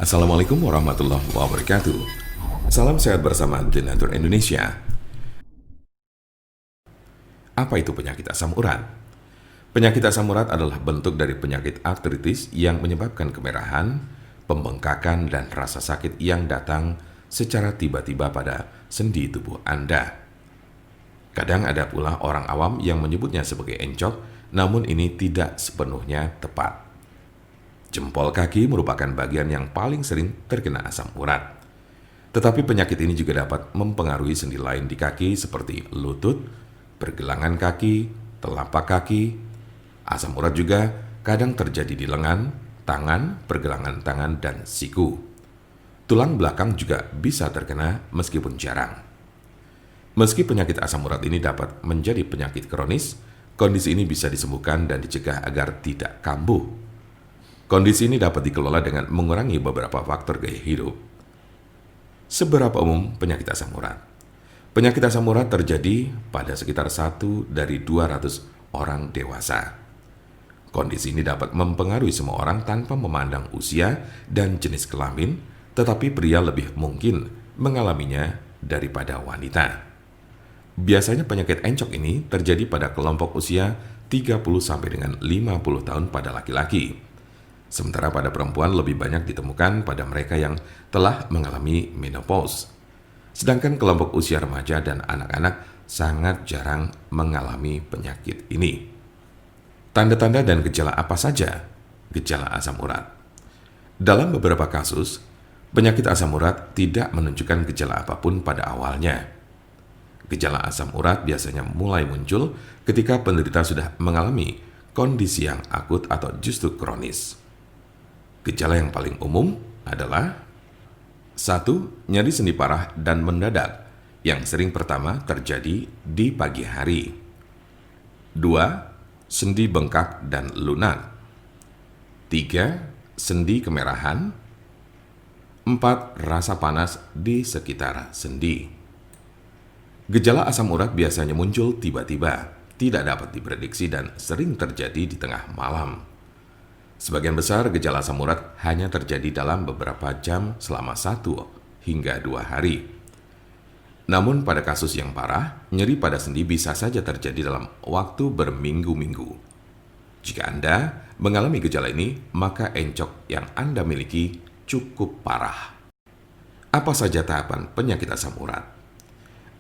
Assalamualaikum warahmatullahi wabarakatuh. Salam sehat bersama The Nature Indonesia. Apa itu penyakit asam urat? Penyakit asam urat adalah bentuk dari penyakit artritis yang menyebabkan kemerahan, pembengkakan, dan rasa sakit yang datang secara tiba-tiba pada sendi tubuh Anda. Kadang ada pula orang awam yang menyebutnya sebagai encok, namun ini tidak sepenuhnya tepat. Jempol kaki merupakan bagian yang paling sering terkena asam urat. Tetapi penyakit ini juga dapat mempengaruhi sendi lain di kaki seperti lutut, pergelangan kaki, telapak kaki. Asam urat juga kadang terjadi di lengan, tangan, pergelangan tangan, dan siku. Tulang belakang juga bisa terkena meskipun jarang. Meski penyakit asam urat ini dapat menjadi penyakit kronis, kondisi ini bisa disembuhkan dan dicegah agar tidak kambuh. Kondisi ini dapat dikelola dengan mengurangi beberapa faktor gaya hidup. Seberapa umum penyakit asam urat? Penyakit asam urat terjadi pada sekitar 1 dari 200 orang dewasa. Kondisi ini dapat mempengaruhi semua orang tanpa memandang usia dan jenis kelamin, tetapi pria lebih mungkin mengalaminya daripada wanita. Biasanya penyakit encok ini terjadi pada kelompok usia 30 sampai dengan 50 tahun pada laki-laki. Sementara pada perempuan lebih banyak ditemukan pada mereka yang telah mengalami menopause. Sedangkan kelompok usia remaja dan anak-anak sangat jarang mengalami penyakit ini. Tanda-tanda dan gejala apa saja gejala asam urat? Dalam beberapa kasus, penyakit asam urat tidak menunjukkan gejala apapun pada awalnya. Gejala asam urat biasanya mulai muncul ketika penderita sudah mengalami kondisi yang akut atau justru kronis. Gejala yang paling umum adalah 1. Nyeri sendi parah dan mendadak yang sering pertama terjadi di pagi hari. 2. Sendi bengkak dan lunak. 3. Sendi kemerahan. 4. Rasa panas di sekitar sendi. Gejala asam urat biasanya muncul tiba-tiba, tidak dapat diprediksi dan sering terjadi di tengah malam. Sebagian besar gejala asam urat hanya terjadi dalam beberapa jam selama 1 hingga 2 hari. Namun pada kasus yang parah, nyeri pada sendi bisa saja terjadi dalam waktu berminggu-minggu. Jika Anda mengalami gejala ini, maka encok yang Anda miliki cukup parah. Apa saja tahapan penyakit asam urat?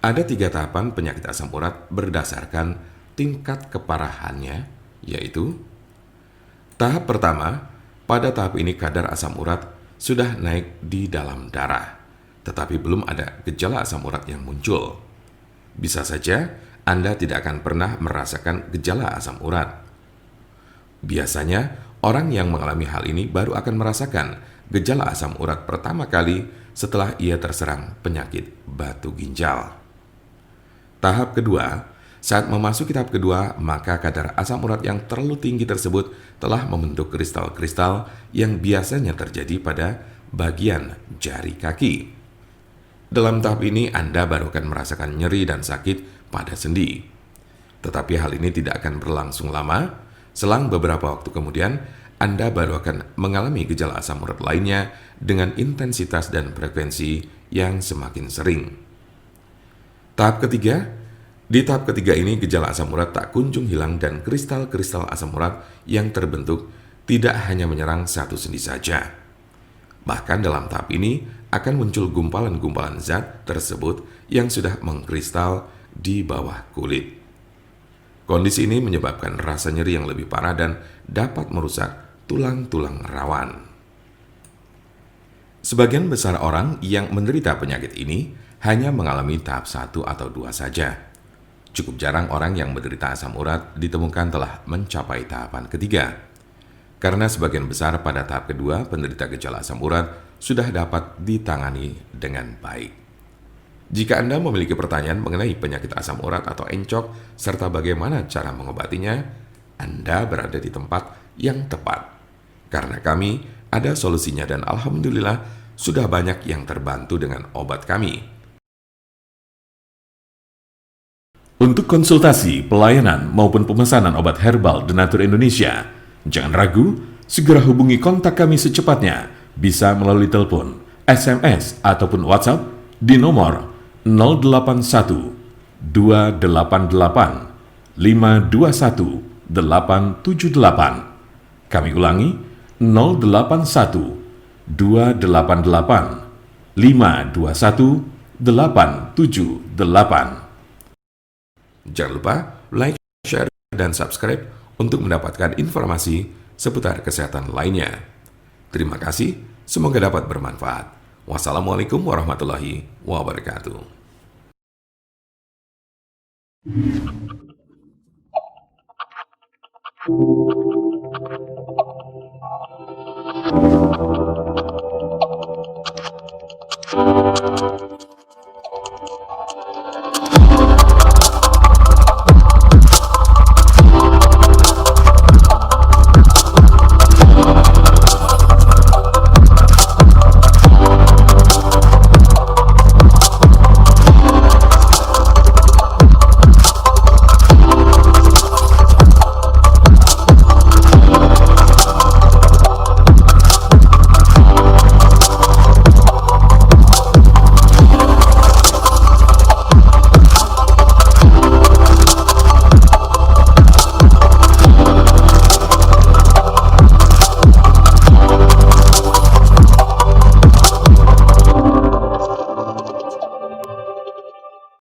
Ada 3 tahapan penyakit asam urat berdasarkan tingkat keparahannya, yaitu tahap pertama, pada tahap ini kadar asam urat sudah naik di dalam darah, tetapi belum ada gejala asam urat yang muncul. Bisa saja Anda tidak akan pernah merasakan gejala asam urat. Biasanya, orang yang mengalami hal ini baru akan merasakan gejala asam urat pertama kali setelah ia terserang penyakit batu ginjal. Tahap kedua, saat memasuki tahap kedua, maka kadar asam urat yang terlalu tinggi tersebut telah membentuk kristal-kristal yang biasanya terjadi pada bagian jari kaki. Dalam tahap ini, Anda baru akan merasakan nyeri dan sakit pada sendi. Tetapi hal ini tidak akan berlangsung lama. Selang beberapa waktu kemudian, Anda baru akan mengalami gejala asam urat lainnya dengan intensitas dan frekuensi yang semakin sering. Tahap ketiga, di tahap ketiga ini gejala asam urat tak kunjung hilang dan kristal-kristal asam urat yang terbentuk tidak hanya menyerang satu sendi saja. Bahkan dalam tahap ini akan muncul gumpalan-gumpalan zat tersebut yang sudah mengkristal di bawah kulit. Kondisi ini menyebabkan rasa nyeri yang lebih parah dan dapat merusak tulang-tulang rawan. Sebagian besar orang yang menderita penyakit ini hanya mengalami tahap 1 atau 2 saja. Cukup jarang orang yang menderita asam urat ditemukan telah mencapai tahapan ketiga. Karena sebagian besar pada tahap kedua penderita gejala asam urat sudah dapat ditangani dengan baik. Jika Anda memiliki pertanyaan mengenai penyakit asam urat atau encok serta bagaimana cara mengobatinya, Anda berada di tempat yang tepat. Karena kami ada solusinya dan alhamdulillah sudah banyak yang terbantu dengan obat kami. Untuk konsultasi, pelayanan, maupun pemesanan obat herbal The Nature Indonesia, jangan ragu, segera hubungi kontak kami secepatnya bisa melalui telepon, SMS, ataupun WhatsApp di nomor 081 288 521 878. Kami ulangi, 081 288 521 878. Jangan lupa like, share, dan subscribe untuk mendapatkan informasi seputar kesehatan lainnya. Terima kasih, semoga dapat bermanfaat. Wassalamualaikum warahmatullahi wabarakatuh.